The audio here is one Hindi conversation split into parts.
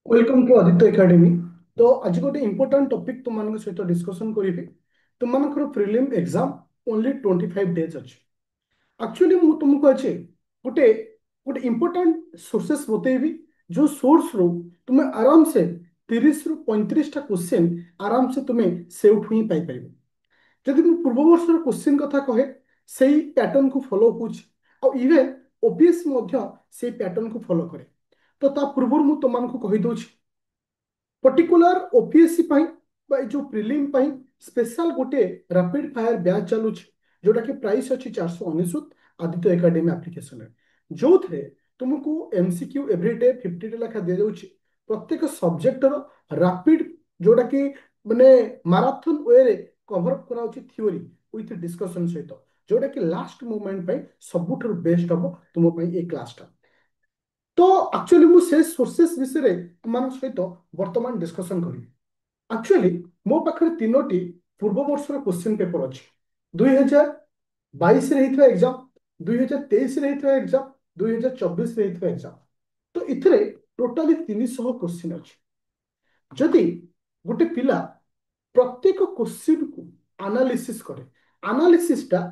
Welcome to Aditya academy. तो आज गोटे इंपोर्टां टॉपिक तुम मान सहित डिस्कशन करी। तुम मान प्रिलिम एग्जाम ओनली 25 डेज अच्छे। एक्चुअली मु तुमको अच्छे गोटे गोटे इंपोर्टां सोर्सेस बतेबी जो सोर्स रो तुम्हें आराम से 30 ରୁ 35टा क्वेश्चन आराम से तुम्हें सेउठ ही पाई परिबो। जदि मु पूर्व वर्षर क्वेश्चन कथा कहे सेही पैटर्न को फॉलो होउछ और इवन ओपीएस मध्य सेही पैटर्न को फॉलो करे। तो ता पूर्व मु तुमको कहि दउछि पर्टिकुलर ओपीएससी जो प्रिलिम स्पेशल गोटे रैपिड फायर बैच चलू जोटा कि प्राइस अच्छी 499 आदित्य एकेडमी एप्लिकेशन जो थे तुमको एमसीक्यू एवरीडे 50 लेखा दि जाऊँगी प्रत्येक सब्जेक्टर रैपिड जोटा कि माने माराथन वे रे कवर अप करा थ्योरी विथ डिस्कशन सहित जोटा कि लास्ट मोमेंट सबुठ बेस्ट हम तुम क्लासटा। तो एक्चुअली मुझे सोर्सेस विषय तुम सहित वर्तमान डिस्कशन करी। एक्चुअली मो पाखे तीनोटी पूर्व वर्षर क्वेश्चन पेपर अच्छी 2022 एग्जाम 2023 एग्जाम 2024 एग्जाम। तो इथे टोटाली 300 क्वेश्चन अच्छी। जदि गोटे पिला प्रत्येक क्वेश्चन को एनालिसिस करे एनालिसिसटा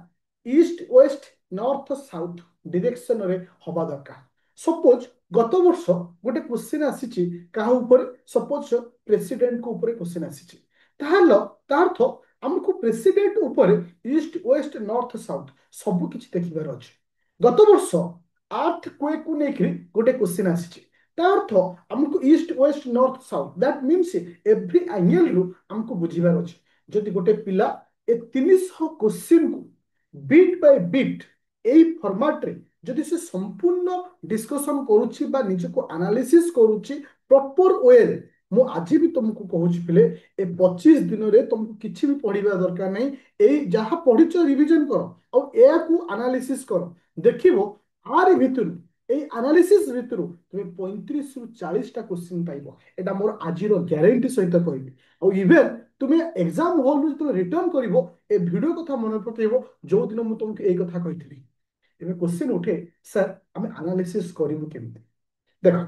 east west north south direction रे हवा दरकार। सपोज गत वर्ष गोटे क्वेश्चन आसी कहा ऊपर सपोज प्रेसिडेंट को ऊपर क्वेश्चन आसी तार्थ हमको प्रेसिडेंट ऊपर ईस्ट वेस्ट नॉर्थ साउथ सब किछि देखिबार अछि। गत वर्ष अर्थ क्वेक को लेकर गोटे क्वेश्चन आसी तार्थ हमको east west north south that means every angle रु हमको बुझिबार अछि। जदि गोटे पिला ए 300 क्वेश्चन को bit by bit AE format रे जदि से संपूर्ण डिस्कशन करूची बा निजको एनालिसिस करूची प्रॉपर वे रे मु आज भी तुमको कहूची पिले ए 25 दिन रे तुमको किछि भी पढ़िबा दरकार नहीं। एई जहा पढ़िछ रिवीजन करो और ए को एनालिसिस करो देखिबो आर भितरु এই আনালিসিস ভিতরু তুমি 35 ରୁ 40টা क्वेश्चन পাইবো। এটা মোর আজির গ্যারান্টি সহিত কইবি। ଆଉ ইভেন তুমি এক্সাম হল রু যেতে রিଟর্ন করিবো এ ভিডিও কথা মনে পকাইবো जो दिन মু তোমাকে এই কথা কইଥିଲି। এবে क्वेश्चन उठे सर আমি एनालिसिस করিবো কেমতি। দেখো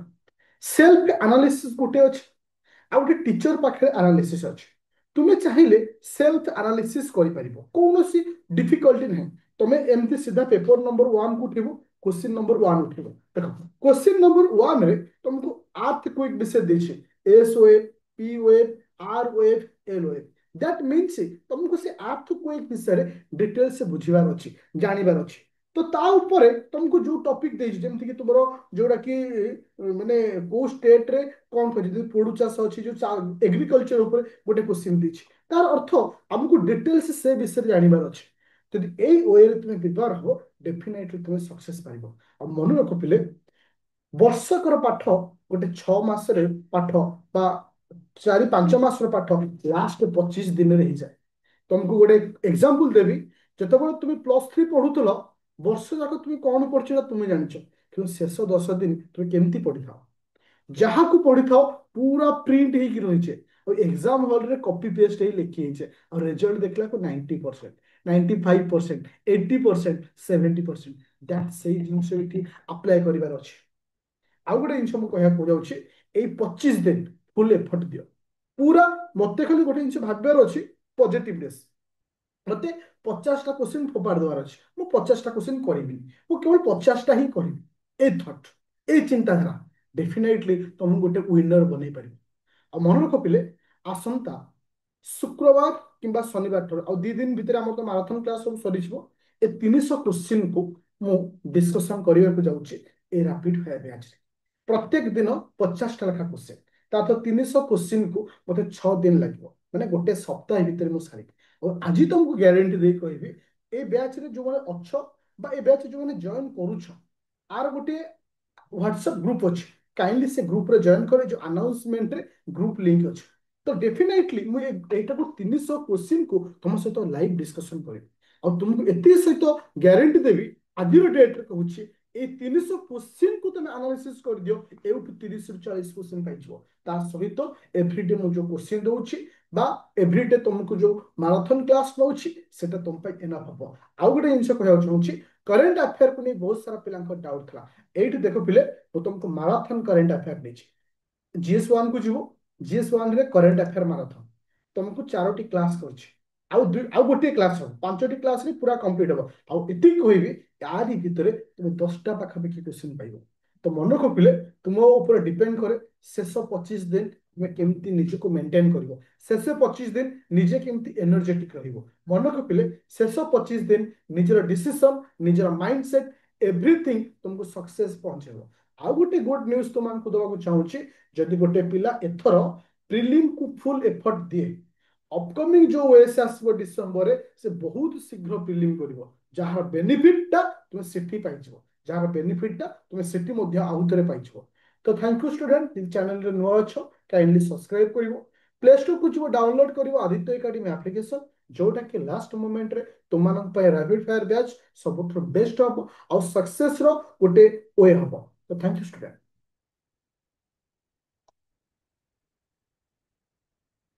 সেলফ एनालिसिस गोटे अछि आ गोटे टीचर पाखे एनालिसिस अछि। तुमे चाहिले सेल्फ एनालिसिस करि परिबो कोनोसी डिफिकल्टी नहीं। तुमे एमती सीधा पेपर नंबर 1 को उठिबो क्वेश्चन नंबर 1 उठिबो। देखो क्वेश्चन नंबर 1 रे तुमको अर्थ क्विक विषय देछे S wave P wave R wave L wave that means तुमको से अर्थ क्विक विषय डिटेल से बुझिबार अछि जानिबार अछि। तो ता ऊपर तुमको जो टॉपिक देछ जेमति कि तुमरो जोडा कि माने को स्टेट रे कौन कर पोड़ू चाष अच्छी जो एग्रीकल्चर ऊपर गोटे क्वेश्चन दी तार अर्थ आमको डिटेल्स से विषय जानवर अच्छे। जदि यही वे तुम्हें व्यवहार हो डेफिनेटली तुम्हें सक्सेस पाइब। और मन रख पिले वर्षकर पाठ गोटे 6 मास पाठ बा 4-5 मास पाठ लास्ट 25 दिन रे ही जाए। तुमको गोटे एग्जांपल देवी जितेबाला तुम्हें +3 पढ़ुल वर्ष जाक तुम्हें कौन पढ़ा तुम्हें जान कि शेष 10 दिन तुम्हें केमती पढ़ी था जहाँ को पढ़ी था पूरा प्रिंट ही रही और एग्जाम हॉल रे कॉपी पेस्ट ही लिखी और रिजल्ट देखला को 90% 95% 80% 70% दैट से जिनस अप्लाई करिवार अछि। आउ गोटे जिनस मु कहया को जाउछि एई 25 दिन फुल एफर्ट दियो पूरा मते खाली गोटे जिनस भाबबार अछि पॉजिटिवनेस मते 50टा क्वेश्चन फोपाड़ देवार अछि मु 50टा क्वेश्चन करिबिनी मु केवल 50टा ही करिबि ए थॉट ए चिंताधारा डेफिनेटली तुम गोटे विनर बनै पारिबो। आ मन रख पिले आसंता शुक्रवार किंबा शनिवार ठार आ 2 दिन भितर हमर तो मैराथन क्लास सब सरी छिबो ए 300 क्वेश्चन को मु डिस्कशन करिया को जाउछि ए रैपिड फायर बैच रे। प्रत्येक दिन 50टा लेखा क्वेश्चन ता तो 300 क्वेश्चन को मते 6 दिन लागबो माने गोटे सप्ताह भितर मु सारी। और आज तुमको ग्यारंटी दे कहबी ए बैच रे जो माने अच्छो बा ए बैच जो माने जॉइन करूछ आर गोटे व्हाट्सएप ग्रुप अच्छे काइंडली से ग्रुप रे जॉइन करे जो अनाउंसमेंट रे ग्रुप लिंक अच्छे। तो डेफिनेटली मु एटा को 300 क्वेश्चन को तुम सहित लाइव डिस्कशन करेबी और तुमको एते सहित ग्यारंटी देबी आज डेट रे कहूची ए 300 क्वेश्चन को तुम एनालिसिस कर दियो एउट 30 ରୁ 40 क्वेश्चन पाइ जिवो ता सहित एवरीडे मु जो क्वेश्चन दोउची बा एवरीडे तुमको जो मैराथन क्लास नउची सेटा तुम पाइ एनफ हबो। आउ गोटे जिंस कहया चाहूची करंट अफेयर को नहीं बहुत सारा पिला डाउट था एट देख पिले तो तुमको मैराथन करंट अफेयर नहीं GS1 को जीव GS1 रे करेंट अफेयर माराथन तुमको चारोटी क्लास करछि आउ गोटे क्लास हो पांचटी क्लास रे पूरा कंप्लीट हो आउ एति कहबी यारी भितरे तुम 10टा पाखापाखि क्वेश्चन पाइबो तो मन रखिले तुम ऊपर डिपेंड करे शेष 25 दिन तुम केमती निजको मेंटेन करिवो शेष 25 दिन निजे केमती एनर्जेटिक रहिवो मन रखिले शेष 25 दिन निजर डिसीजन निजर माइंडसेट एवरीथिंग तुमको सक्सेस पहुंचेबो आउ गोटे गुड न्यूज तुमको दबाक चाहूची जदि गोटे पिला एथर प्रिलिम को फुल एफर्ट दिए अपकमिंग जो ओएस आसबो डिसेंबर रे से बहुत शीघ्र प्रिलिम करिवो जहार बेनिफिट टा तुम सेठी पाइछो जहार बेनिफिट टा तुम सेठी मध्ये आउतरे पाइछो तो thank you student in channel रे नुआ अछो काइंडली सब्सक्राइब करिवो प्ले स्टोर को जो डाउनलोड करिवो आदित्य एकेडमी एप्लीकेशन जोटा कि लास्ट मोमेंट रे तुमनक पय रैपिड फायर बैच सबुठ बेस्ट हबो और सक्सेस रो गोटे वे हबो तो थैंक यू स्टूडेंट